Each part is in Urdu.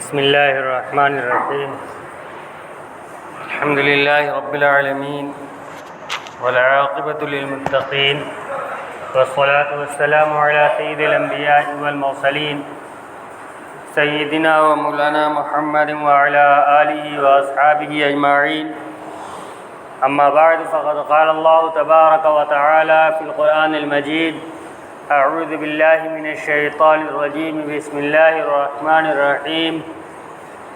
بسم الله الرحمن الرحيم. الحمد لله رب العالمين والعاقبة للمتقين والصلاة والسلام على سيد الأنبياء والمرسلين سيدنا ومولانا محمد وعلى آله وأصحابه أجمعين. أما بعد فقد قال الله تبارك وتعالى في القرآن المجيد: أعوذ بالله من الشيطان الرجيم. بسم الله الرحمن الرحيم.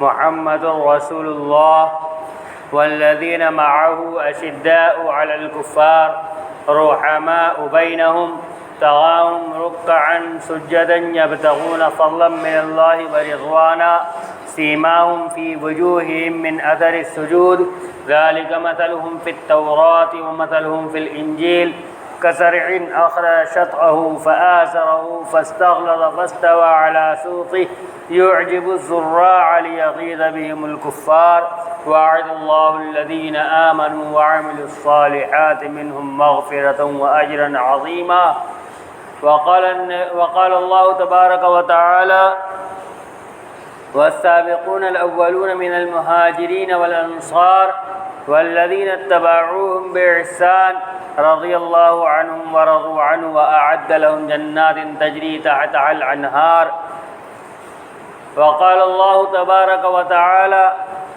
محمد رسول الله والذين معه أشداء على الكفار رحماء بينهم تراهم ركعا سجدا يبتغون فضلا من الله ورضوانا سيماهم في وجوههم من أثر السجود ذلك مثلهم في التوراة ومثلهم في الإنجيل كزرع أخرج شطأه فآزره فاستغلظ فاستوى على سوقه يعجب الزراع ليغيظ بهم الكفار وعد الله الذين آمنوا وعملوا الصالحات منهم مغفرة وأجرا عظيما. وقال الله تبارك وتعالى: والسابقون الأولون من المهاجرين والأنصار والذين اتبعوهم بإحسان رضي الله عنهم ورضوا عنه وأعد لهم جنات تجري تحتها الأنهار. وقال الله تبارك وتعالى: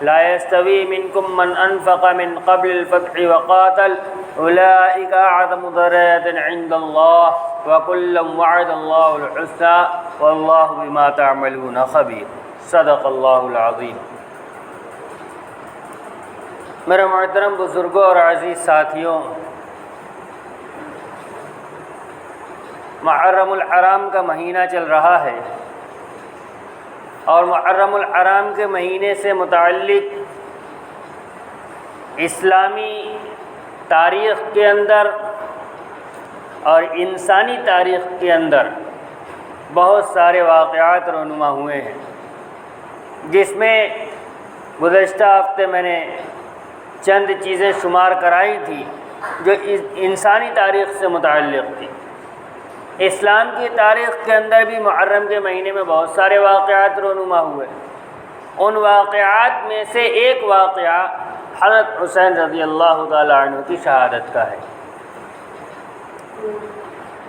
لا يستوي منكم من أنفق من قبل الفتح وقاتل أولئك أعظم درجة عند الله وكلا وعد الله الحسنى والله بما تعملون خبير. صدق اللہ العظیم. میرے محترم بزرگوں اور عزیز ساتھیوں، محرم الحرام کا مہینہ چل رہا ہے اور محرم الحرام کے مہینے سے متعلق اسلامی تاریخ کے اندر اور انسانی تاریخ کے اندر بہت سارے واقعات رونما ہوئے ہیں، جس میں گزشتہ ہفتے میں نے چند چیزیں شمار کرائی تھی جو انسانی تاریخ سے متعلق تھی. اسلام کی تاریخ کے اندر بھی محرم کے مہینے میں بہت سارے واقعات رونما ہوئے. ان واقعات میں سے ایک واقعہ حضرت حسین رضی اللہ تعالی عنہ کی شہادت کا ہے.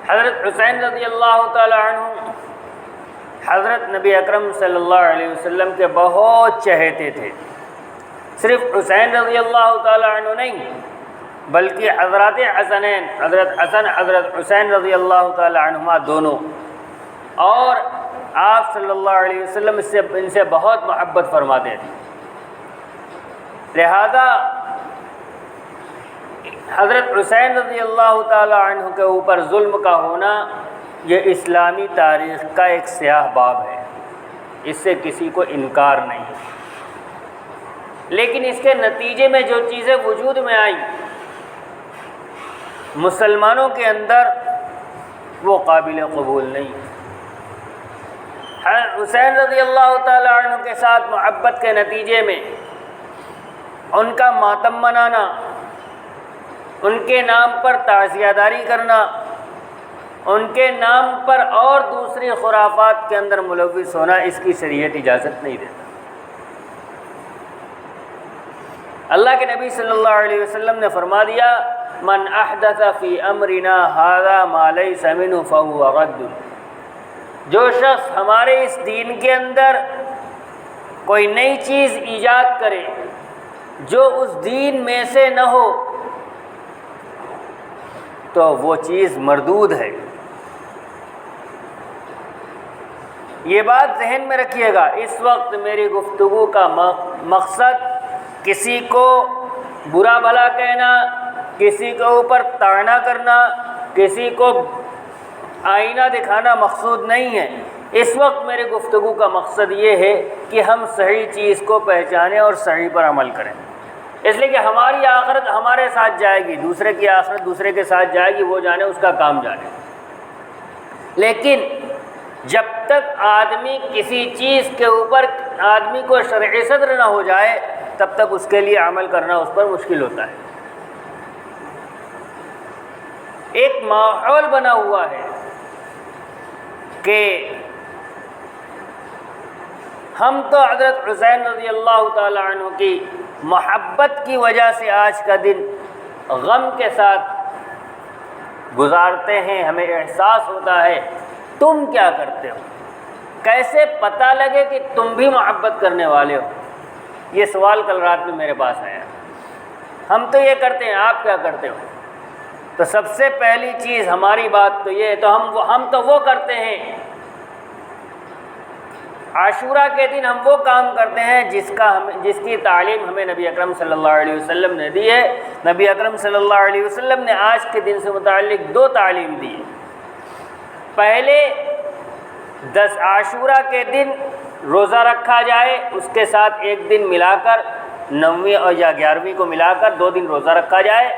حضرت حسین رضی اللہ تعالی عنہ حضرت نبی اکرم صلی اللہ علیہ وسلم کے بہت چہیتے تھے. صرف حسین رضی اللہ تعالی عنہ نہیں بلکہ حضرات حسنین، حضرت حسن حضرت حسین رضی اللہ تعالی عنہما دونوں، اور آپ صلی اللہ علیہ وسلم ان سے بہت محبت فرماتے تھے. لہذا حضرت حسین رضی اللہ تعالی عنہ کے اوپر ظلم کا ہونا یہ اسلامی تاریخ کا ایک سیاہ باب ہے، اس سے کسی کو انکار نہیں. لیکن اس کے نتیجے میں جو چیزیں وجود میں آئیں مسلمانوں کے اندر وہ قابل قبول نہیں. حسین رضی اللہ تعالی عنہ کے ساتھ محبت کے نتیجے میں ان کا ماتم منانا، ان کے نام پر تعزیہ داری کرنا، ان کے نام پر اور دوسری خرافات کے اندر ملوث ہونا، اس کی شریعت اجازت نہیں دیتا. اللہ کے نبی صلی اللہ علیہ وسلم نے فرما دیا: من احدث فی امرنا ھذا ما لیس منہ فہو رد. جو شخص ہمارے اس دین کے اندر کوئی نئی چیز ایجاد کرے جو اس دین میں سے نہ ہو تو وہ چیز مردود ہے. یہ بات ذہن میں رکھیے گا. اس وقت میری گفتگو کا مقصد کسی کو برا بھلا کہنا، کسی کے اوپر طعنہ کرنا، کسی کو آئینہ دکھانا مقصود نہیں ہے. اس وقت میری گفتگو کا مقصد یہ ہے کہ ہم صحیح چیز کو پہچانیں اور صحیح پر عمل کریں. اس لیے کہ ہماری آخرت ہمارے ساتھ جائے گی، دوسرے کی آخرت دوسرے کے ساتھ جائے گی، وہ جانے اس کا کام جانے. لیکن جب تک آدمی کسی چیز کے اوپر آدمی کو شرعی صدر نہ ہو جائے تب تک اس کے لیے عمل کرنا اس پر مشکل ہوتا ہے. ایک ماحول بنا ہوا ہے کہ ہم تو حضرت حسین رضی اللہ تعالی عنہ کی محبت کی وجہ سے آج کا دن غم کے ساتھ گزارتے ہیں، ہمیں احساس ہوتا ہے۔ تم کیا کرتے ہو؟ کیسے پتہ لگے کہ تم بھی محبت کرنے والے ہو؟ یہ سوال کل رات میں میرے پاس آیا۔ ہم تو یہ کرتے ہیں، آپ کیا کرتے ہو؟ تو سب سے پہلی چیز ہماری بات تو یہ ہے، تو ہم تو وہ کرتے ہیں، عاشورہ کے دن ہم وہ کام کرتے ہیں جس کی تعلیم ہمیں نبی اکرم صلی اللہ علیہ وسلم نے دی ہے۔ نبی اکرم صلی اللہ علیہ وسلم نے آج کے دن سے متعلق 2 تعلیم دی ہے۔ پہلے 10 عاشورہ کے دن روزہ رکھا جائے، اس کے ساتھ ایک دن ملا کر 9ویں اور یا 11ویں کو ملا کر 2 دن روزہ رکھا جائے۔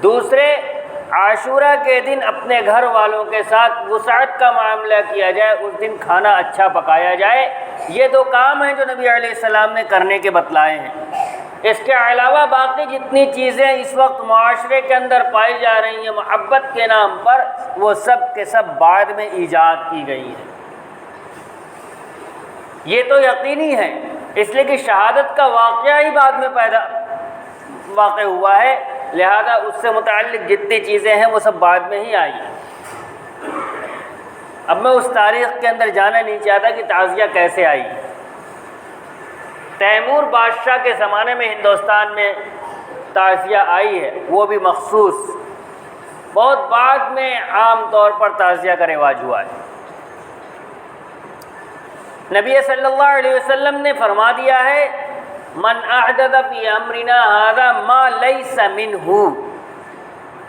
دوسرے، عاشورہ کے دن اپنے گھر والوں کے ساتھ وسعت کا معاملہ کیا جائے، اس دن کھانا اچھا پکایا جائے۔ یہ 2 کام ہیں جو نبی علیہ السلام نے کرنے کے بتلائے ہیں۔ اس کے علاوہ باقی جتنی چیزیں اس وقت معاشرے کے اندر پائی جا رہی ہیں محبت کے نام پر، وہ سب کے سب بعد میں ایجاد کی گئی ہیں۔ یہ تو یقینی ہے، اس لیے کہ شہادت کا واقعہ ہی بعد میں واقع ہوا ہے، لہذا اس سے متعلق جتنی چیزیں ہیں وہ سب بعد میں ہی آئی ہیں۔ اب میں اس تاریخ کے اندر جانا نہیں چاہتا کہ تعزیہ کیسے آئی۔ تیمور بادشاہ کے زمانے میں ہندوستان میں تعزیہ آئی ہے، وہ بھی مخصوص، بہت بعد میں عام طور پر تعزیہ کا رواج ہوا ہے۔ نبی صلی اللہ علیہ وسلم نے فرما دیا ہے، من احدث فی امرنا ھذا ما لیس منہ،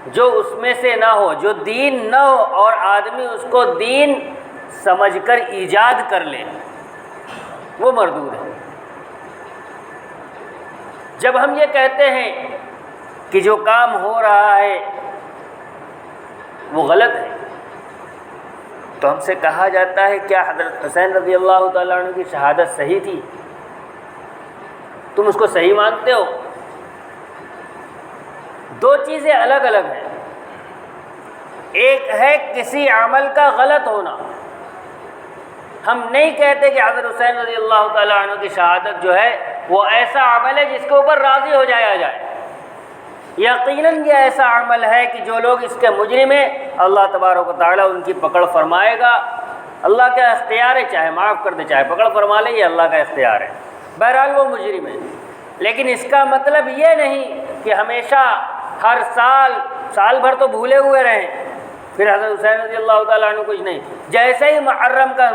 جو اس میں سے نہ ہو، جو دین نہ ہو اور آدمی اس کو دین سمجھ کر ایجاد کر لے، وہ مردود ہے۔ جب ہم یہ کہتے ہیں کہ جو کام ہو رہا ہے وہ غلط ہے، تو ہم سے کہا جاتا ہے کیا حضرت حسین رضی اللہ تعالیٰ عنہ کی شہادت صحیح تھی؟ تم اس کو صحیح مانتے ہو؟ 2 چیزیں الگ الگ ہیں۔ ایک ہے کسی عمل کا غلط ہونا، ہم نہیں کہتے کہ حضرت حسین رضی اللہ تعالیٰ عنہ کی شہادت جو ہے وہ ایسا عمل ہے جس کے اوپر راضی ہو جایا جائے۔ یقیناً یہ ایسا عمل ہے کہ جو لوگ اس کے مجرم ہیں اللہ تبارک و تعالیٰ ان کی پکڑ فرمائے گا۔ اللہ کا اختیار ہے، چاہے معاف کر دے چاہے پکڑ فرما لے، یہ اللہ کا اختیار ہے۔ بہرحال وہ مجرم ہے، لیکن اس کا مطلب یہ نہیں کہ ہمیشہ ہر سال بھر تو بھولے ہوئے رہیں، پھر حضرت حسین رضی اللہ تعالیٰ عنہ کچھ نہیں۔ جیسے ہی محرم کا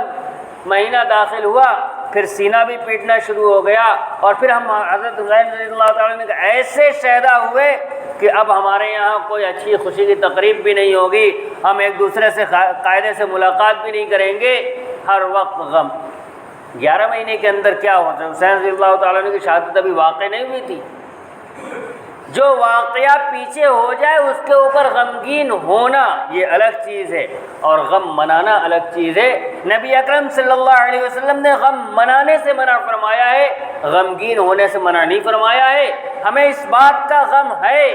مہینہ داخل ہوا پھر سینہ بھی پیٹنا شروع ہو گیا، اور پھر ہم حضرت حسین رضی اللہ تعالیٰ عنہ ایسے شیدا ہوئے کہ اب ہمارے یہاں کوئی اچھی خوشی کی تقریب بھی نہیں ہوگی، ہم ایک دوسرے سے قاعدے سے ملاقات بھی نہیں کریں گے، ہر وقت غم۔ 11 مہینے کے اندر کیا ہوا تھا؟ حسین رضی اللہ تعالیٰ عنہ کی شہادت ابھی واقع نہیں ہوئی تھی۔ جو واقعہ پیچھے ہو جائے اس کے اوپر غمگین ہونا یہ الگ چیز ہے، اور غم منانا الگ چیز ہے۔ نبی اکرم صلی اللہ علیہ وسلم نے غم منانے سے منع فرمایا ہے، غمگین ہونے سے منع نہیں فرمایا ہے۔ ہمیں اس بات کا غم ہے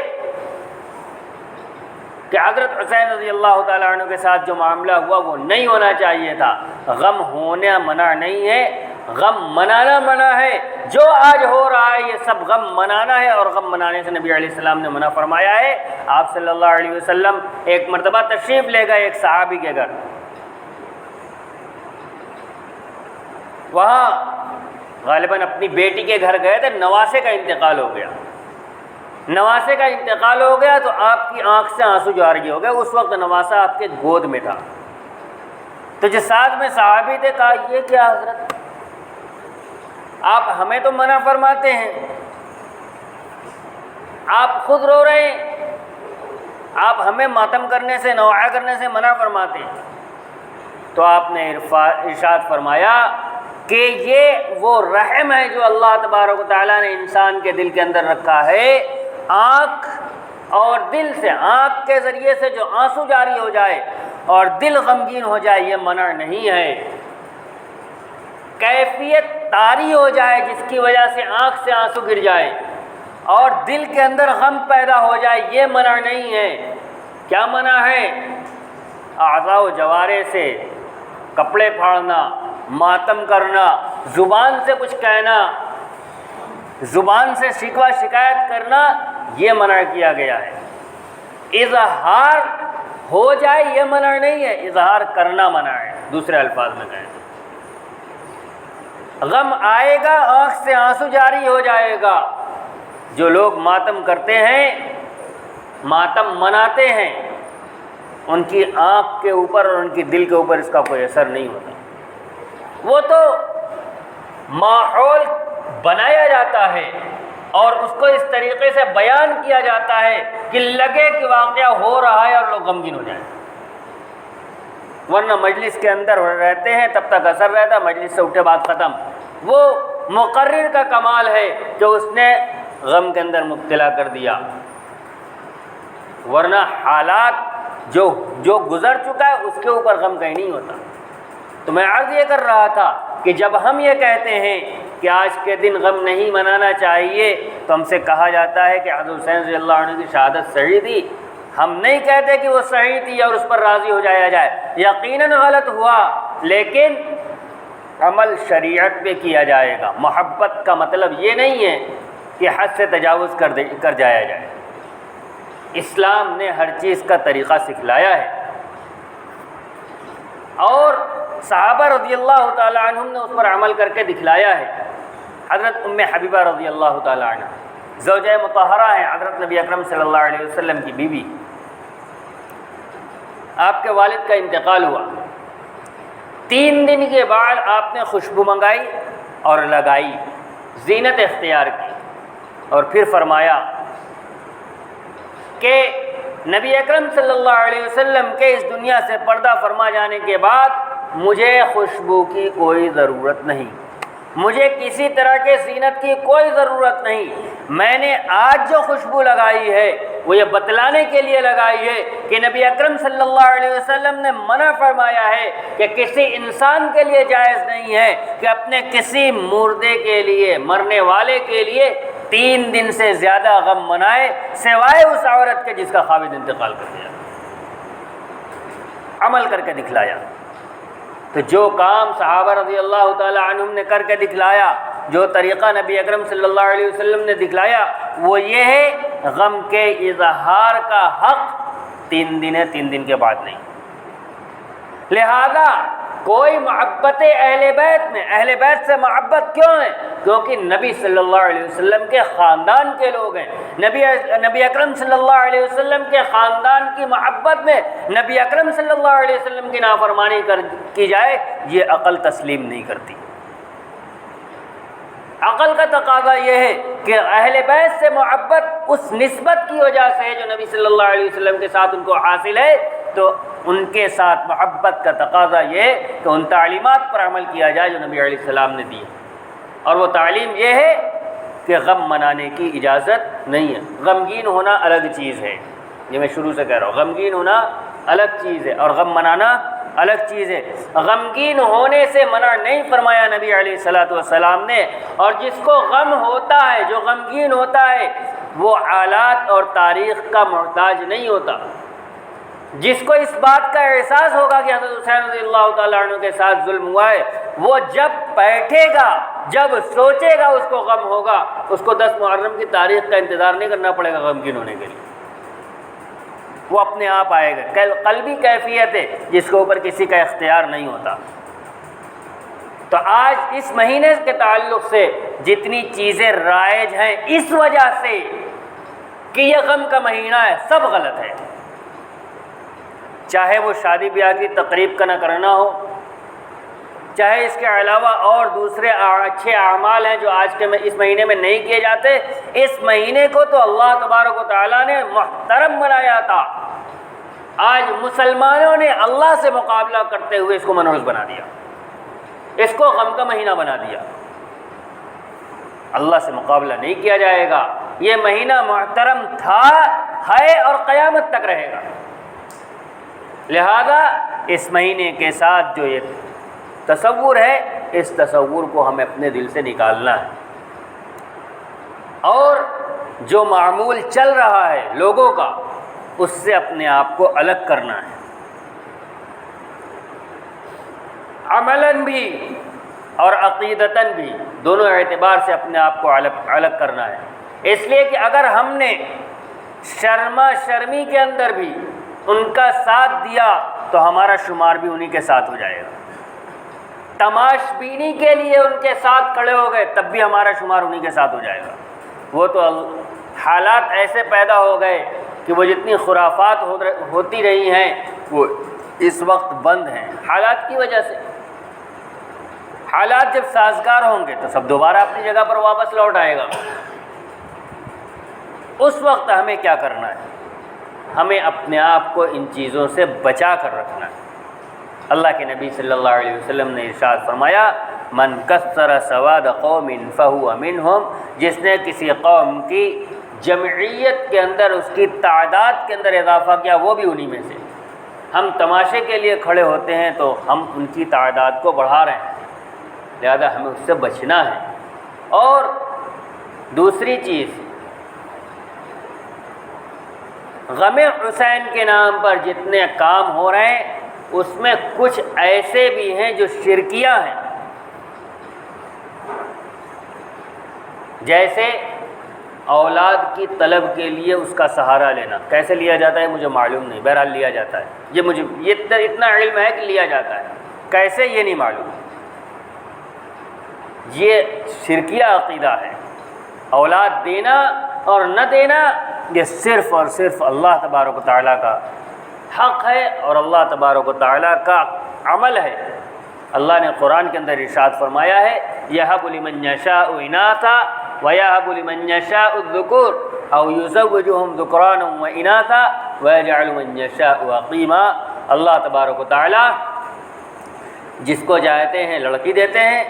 کہ حضرت حسین رضی اللہ تعالیٰ عنہ کے ساتھ جو معاملہ ہوا وہ نہیں ہونا چاہیے تھا۔ غم ہونا منع نہیں ہے، غم منانا منع ہے۔ جو آج ہو رہا ہے یہ سب غم منانا ہے، اور غم منانے سے نبی علیہ السلام نے منع فرمایا ہے۔ آپ صلی اللہ علیہ وسلم ایک مرتبہ تشریف لے گئے ایک صحابی کے گھر، وہاں غالباً اپنی بیٹی کے گھر گئے تھے، نواسے کا انتقال ہو گیا۔ نواسے کا انتقال ہو گیا تو آپ کی آنکھ سے آنسو جاری ہو گئے۔ اس وقت نواسا آپ کے گود میں تھا، تو جو ساتھ میں صحابی تھے کہا یہ کیا حضرت، آپ ہمیں تو منع فرماتے ہیں، آپ خود رو رہے ہیں، آپ ہمیں ماتم کرنے سے نوحہ کرنے سے منع فرماتے ہیں۔ تو آپ نے ارشاد فرمایا کہ یہ وہ رحم ہے جو اللہ تبارک و تعالیٰ نے انسان کے دل کے اندر رکھا ہے۔ آنکھ اور دل سے، آنکھ کے ذریعے سے جو آنسو جاری ہو جائے اور دل غمگین ہو جائے یہ منع نہیں ہے۔ کیفیت طاری ہو جائے جس کی وجہ سے آنکھ سے آنسو گر جائے اور دل کے اندر غم پیدا ہو جائے یہ منع نہیں ہے۔ کیا منع ہے؟ اعضاء و جوارح سے کپڑے پھاڑنا، ماتم کرنا، زبان سے کچھ کہنا، زبان سے شکوہ شکایت کرنا، یہ منع کیا گیا ہے۔ اظہار ہو جائے یہ منع نہیں ہے، اظہار کرنا منع ہے۔ دوسرے الفاظ میں کہیں غم آئے گا آنکھ سے آنسو جاری ہو جائے گا۔ جو لوگ ماتم کرتے ہیں، ماتم مناتے ہیں، ان کی آنکھ کے اوپر اور ان کی دل کے اوپر اس کا کوئی اثر نہیں ہوتا۔ وہ تو ماحول بنایا جاتا ہے اور اس کو اس طریقے سے بیان کیا جاتا ہے کہ لگے کہ واقعہ ہو رہا ہے اور لوگ غمگین ہو جائیں، ورنہ مجلس کے اندر رہتے ہیں تب تک اثر رہتا ہے، مجلس سے اٹھے بات ختم۔ وہ مقرر کا کمال ہے کہ اس نے غم کے اندر مبتلا کر دیا، ورنہ حالات جو گزر چکا ہے اس کے اوپر غم کہیں نہیں ہوتا۔ تو میں عرض یہ کر رہا تھا کہ جب ہم یہ کہتے ہیں کہ آج کے دن غم نہیں منانا چاہیے تو ہم سے کہا جاتا ہے کہ حضرت حسین رضی اللہ عنہ کی شہادت صحیح تھی۔ ہم نہیں کہتے کہ وہ صحیح تھی اور اس پر راضی ہو جایا جائے، یقیناً غلط ہوا، لیکن عمل شریعت پہ کیا جائے گا۔ محبت کا مطلب یہ نہیں ہے کہ حد سے تجاوز کر جایا جائے۔ اسلام نے ہر چیز کا طریقہ سکھلایا ہے اور صحابہ رضی اللہ تعالیٰ عنہم نے اس پر عمل کر کے دکھلایا ہے۔ حضرت ام حبیبہ رضی اللہ تعالیٰ عنہ زوجہ مطہرہ ہیں، حضرت نبی اکرم صلی اللہ علیہ وسلم کی بیوی۔ آپ کے والد کا انتقال ہوا، 3 دن کے بعد آپ نے خوشبو منگائی اور لگائی، زینت اختیار کی، اور پھر فرمایا کہ نبی اکرم صلی اللہ علیہ وسلم کے اس دنیا سے پردہ فرما جانے کے بعد مجھے خوشبو کی کوئی ضرورت نہیں، مجھے کسی طرح کے زینت کی کوئی ضرورت نہیں۔ میں نے آج جو خوشبو لگائی ہے وہ یہ بتلانے کے لیے لگائی ہے کہ نبی اکرم صلی اللہ علیہ وسلم نے منع فرمایا ہے کہ کسی انسان کے لیے جائز نہیں ہے کہ اپنے کسی مردے کے لیے، مرنے والے کے لیے 3 دن سے زیادہ غم منائے، سوائے اس عورت کے جس کا خاوند انتقال کر دیا۔ عمل کر کے دکھلایا۔ تو جو کام صحابہ رضی اللہ تعالی عنہم نے کر کے دکھلایا، جو طریقہ نبی اکرم صلی اللہ علیہ وسلم نے دکھلایا، وہ یہ ہے غم کے اظہار کا حق 3 دن ہے، 3 دن کے بعد نہیں۔ لہذا کوئی محبت اہل بیت میں، اہل بیت سے محبت کیوں ہے؟ کیونکہ نبی صلی اللہ علیہ وسلم کے خاندان کے لوگ ہیں۔ نبی اکرم صلی اللہ علیہ وسلم کے خاندان کی محبت میں نبی اکرم صلی اللہ علیہ وسلم کی نافرمانی کی جائے، یہ عقل تسلیم نہیں کرتی۔ عقل کا تقاضا یہ ہے کہ اہل بیت سے محبت اس نسبت کی وجہ سے ہے جو نبی صلی اللہ علیہ وسلم کے ساتھ ان کو حاصل ہے، تو ان کے ساتھ محبت کا تقاضا یہ ہے کہ ان تعلیمات پر عمل کیا جائے جو نبی علیہ السلام نے دی، اور وہ تعلیم یہ ہے کہ غم منانے کی اجازت نہیں ہے۔ غمگین ہونا الگ چیز ہے، یہ میں شروع سے کہہ رہا ہوں، غمگین ہونا الگ چیز ہے اور غم منانا الگ چیز ہے۔ غمگین ہونے سے منع نہیں فرمایا نبی علیہ الصلوۃ والسلام نے، اور جس کو غم ہوتا ہے، جو غمگین ہوتا ہے، وہ حالات اور تاریخ کا محتاج نہیں ہوتا۔ جس کو اس بات کا احساس ہوگا کہ حضرت حسین رضی اللہ تعالیٰ عنہ کے ساتھ ظلم ہوا ہے، وہ جب بیٹھے گا، جب سوچے گا، اس کو غم ہوگا، اس کو 10 محرم کی تاریخ کا انتظار نہیں کرنا پڑے گا غمگین ہونے کے لیے، وہ اپنے آپ آئے گا۔ قلبی کیفیت ہے جس کے اوپر کسی کا اختیار نہیں ہوتا۔ تو آج اس مہینے کے تعلق سے جتنی چیزیں رائج ہیں اس وجہ سے کہ یہ غم کا مہینہ ہے، سب غلط ہے۔ چاہے وہ شادی بیاہ کی تقریب کا نہ کرنا ہو، چاہے اس کے علاوہ اور دوسرے اچھے اعمال ہیں جو آج کے اس مہینے میں نہیں کیے جاتے۔ اس مہینے کو تو اللہ تبارک و تعالیٰ نے محترم بنایا تھا، آج مسلمانوں نے اللہ سے مقابلہ کرتے ہوئے اس کو منحوس بنا دیا، اس کو غم کا مہینہ بنا دیا۔ اللہ سے مقابلہ نہیں کیا جائے گا۔ یہ مہینہ محترم تھا، ہے اور قیامت تک رہے گا۔ لہذا اس مہینے کے ساتھ جو یہ تصور ہے، اس تصور کو ہمیں اپنے دل سے نکالنا ہے، اور جو معمول چل رہا ہے لوگوں کا، اس سے اپنے آپ کو الگ کرنا ہے۔ عملاً بھی اور عقیدتاً بھی، دونوں اعتبار سے اپنے آپ کو الگ کرنا ہے۔ اس لیے کہ اگر ہم نے شرما شرمی کے اندر بھی ان کا ساتھ دیا تو ہمارا شمار بھی انہی کے ساتھ ہو جائے گا، تماش بینی کے لیے ان کے ساتھ کھڑے ہو گئے تب بھی ہمارا شمار انہی کے ساتھ ہو جائے گا۔ وہ تو حالات ایسے پیدا ہو گئے کہ وہ جتنی خرافات ہوتی رہی ہیں وہ اس وقت بند ہیں حالات کی وجہ سے۔ حالات جب سازگار ہوں گے تو سب دوبارہ اپنی جگہ پر واپس لوٹ آئے گا۔ اس وقت ہمیں کیا کرنا ہے؟ ہمیں اپنے آپ کو ان چیزوں سے بچا کر رکھنا ہے۔ اللہ کے نبی صلی اللہ علیہ وسلم نے ارشاد فرمایا، من کثر سواد قوم فہو منہم، جس نے کسی قوم کی جمعیت کے اندر اس کی تعداد کے اندر اضافہ کیا وہ بھی انہی میں سے۔ ہم تماشے کے لیے کھڑے ہوتے ہیں تو ہم ان کی تعداد کو بڑھا رہے ہیں، لہذا ہمیں اس سے بچنا ہے۔ اور دوسری چیز، غم حسین کے نام پر جتنے کام ہو رہے ہیں اس میں کچھ ایسے بھی ہیں جو شرکیہ ہیں، جیسے اولاد کی طلب کے لیے اس کا سہارا لینا۔ کیسے لیا جاتا ہے مجھے معلوم نہیں، بہرحال لیا جاتا ہے، یہ اتنا علم ہے کہ لیا جاتا ہے، کیسے یہ نہیں معلوم۔ یہ شرکیہ عقیدہ ہے۔ اولاد دینا اور نہ دینا یہ صرف اور صرف اللہ تبارک و تعالیٰ کا حق ہے اور اللہ تبارک و تعالیٰ کا عمل ہے۔ اللہ نے قرآن کے اندر ارشاد فرمایا ہے، یَهَبُ لِمَن یَشَاءُ اِنَاثًا وَیَهَبُ لِمَن یَشَاءُ الذُّکُورَ اَوْ يُزَوِّجُهُمْ ذُکْرَانًا وَإِنَاثًا وَیَجْعَلُ مَن یَشَاءُ عَقِیمًا۔ اللہ تبارک و تعالیٰ جس کو چاہتے ہیں لڑکی دیتے ہیں،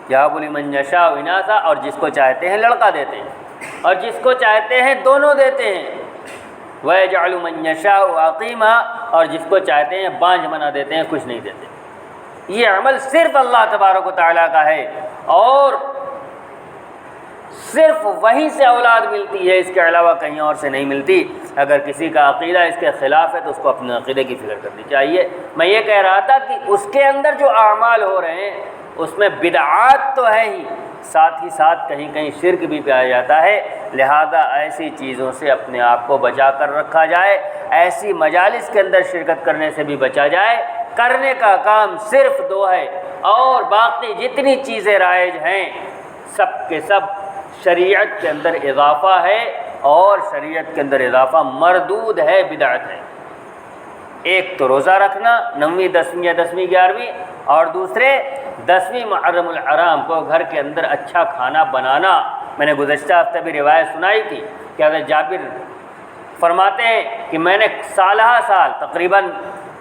یَهَبُ لِمَن یَشَاءُ اِنَاثًا، اور جس کو چاہتے ہیں لڑکا دیتے ہیں، اور جس کو چاہتے ہیں دونوں دیتے ہیں، وَيَجْعَلُ مَن يَشَاءُ عَقِیمًا، اور جس کو چاہتے ہیں بانجھ بنا دیتے ہیں، کچھ نہیں دیتے۔ یہ عمل صرف اللہ تبارک و تعالیٰ کا ہے اور صرف وہیں سے اولاد ملتی ہے، اس کے علاوہ کہیں اور سے نہیں ملتی۔ اگر کسی کا عقیدہ اس کے خلاف ہے تو اس کو اپنے عقیدے کی فکر کرنی چاہیے۔ میں یہ کہہ رہا تھا کہ اس کے اندر جو اعمال ہو رہے ہیں اس میں بدعات تو ہے ہی، ساتھ ہی ساتھ کہیں کہیں شرک بھی پایا جاتا ہے، لہذا ایسی چیزوں سے اپنے آپ کو بچا کر رکھا جائے، ایسی مجالس کے اندر شرکت کرنے سے بھی بچا جائے۔ کرنے کا کام صرف دو ہے، اور باقی جتنی چیزیں رائج ہیں سب کے سب شریعت کے اندر اضافہ ہے، اور شریعت کے اندر اضافہ مردود ہے، بدعت ہے۔ ایک تو روزہ رکھنا 9ویں 10ویں یا 10ویں 11ویں، اور دوسرے 10ویں محرم الحرام کو گھر کے اندر اچھا کھانا بنانا۔ میں نے گزشتہ ہفتے بھی روایت سنائی تھی کہ حضرت جابر فرماتے ہیں کہ میں نے سالہ سال تقریباً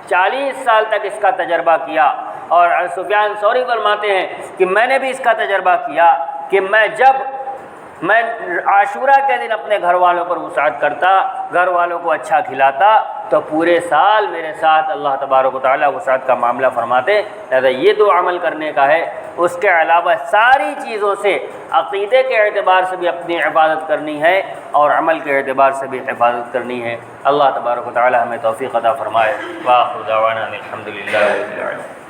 40 سال تک اس کا تجربہ کیا، اور سفیان ثوری فرماتے ہیں کہ میں نے بھی اس کا تجربہ کیا کہ جب میں عاشورہ کے دن اپنے گھر والوں پر وسعت کرتا، گھر والوں کو اچھا کھلاتا، تو پورے سال میرے ساتھ اللہ تبارک و تعالیٰ وسعت کا معاملہ فرماتے۔ لہذا یہ دو عمل کرنے کا ہے، اس کے علاوہ ساری چیزوں سے عقیدے کے اعتبار سے بھی اپنی حفاظت کرنی ہے اور عمل کے اعتبار سے بھی حفاظت کرنی ہے۔ اللہ تبارک و تعالیٰ ہمیں توفیق عطا فرمائے۔ وآخر دعوانا الحمد للہ رب العالمین۔